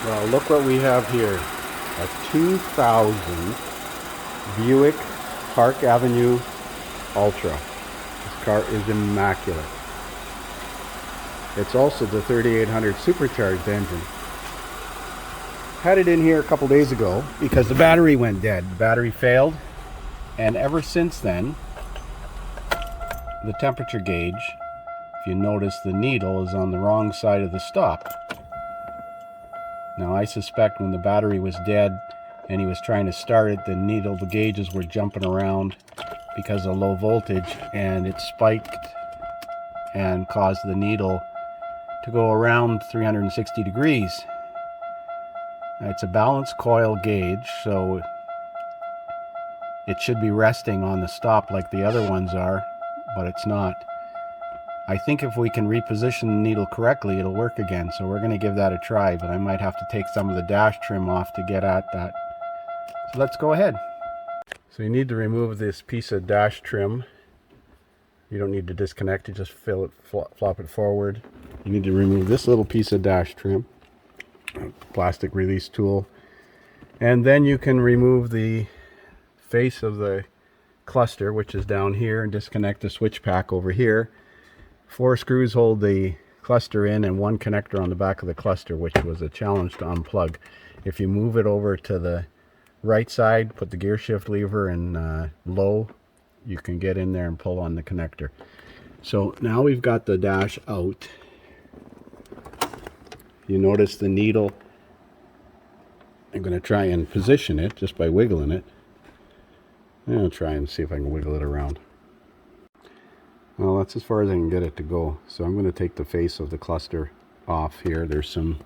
Well, look what we have here. A 2000 Buick Park Avenue Ultra. This car is immaculate. It's also the 3800 supercharged engine. Had it in here a couple days ago because the battery went dead. The battery failed, and ever since then, the temperature gauge, if you notice, the needle is on the wrong side of the stop. Now I suspect when the battery was dead and he was trying to start it, the gauges were jumping around because of low voltage, and it spiked and caused the needle to go around 360 degrees. Now, it's a balanced coil gauge, so it should be resting on the stop like the other ones are, but it's not. I think if we can reposition the needle correctly, it'll work again. So we're going to give that a try, but I might have to take some of the dash trim off to get at that. So let's go ahead. So you need to remove this piece of dash trim. You don't need to disconnect it, just flop it forward. You need to remove this little piece of dash trim, plastic release tool. And then you can remove the face of the cluster, which is down here, and disconnect the switch pack over here. 4 screws hold the cluster in, and 1 connector on the back of the cluster, which was a challenge to unplug. If you move it over to the right side, put the gear shift lever in low, you can get in there and pull on the connector. So now we've got the dash out. You notice the needle. I'm going to try and position it just by wiggling it. I'll try and see if I can wiggle it around. Well, that's as far as I can get it to go. So I'm going to take the face of the cluster off here. There's some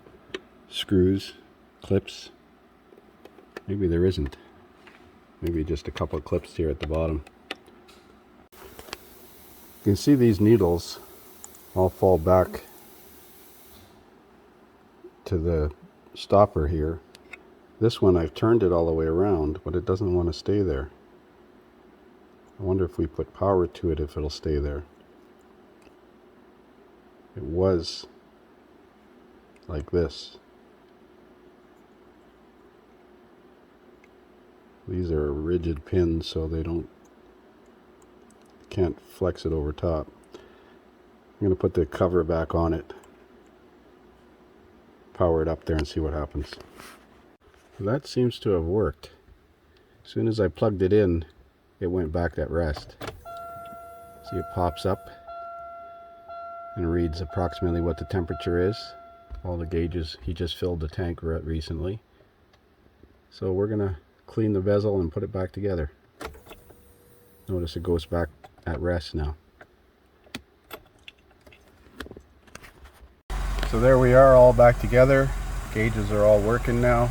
screws, clips. Maybe there isn't. Maybe just a couple of clips here at the bottom. You can see these needles all fall back to the stopper here. This one, I've turned it all the way around, but it doesn't want to stay there. I wonder if we put power to it, if it'll stay there. It was like this. These are rigid pins, so they can't flex it over top. I'm going to put the cover back on it, power it up there, and see what happens. That seems to have worked. As soon as I plugged it in, it went back at rest. See, it pops up and reads approximately what the temperature is. All the gauges, he just filled the tank recently. So we're gonna clean the bezel and put it back together. Notice it goes back at rest now. So there we are, all back together. Gauges are all working now.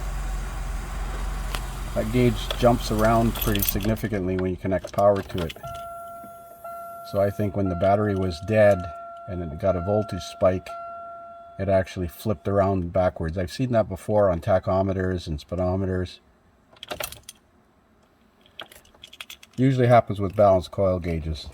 That gauge jumps around pretty significantly when you connect power to it. So I think when the battery was dead and it got a voltage spike, it actually flipped around backwards. I've seen that before on tachometers and speedometers. Usually happens with balanced coil gauges.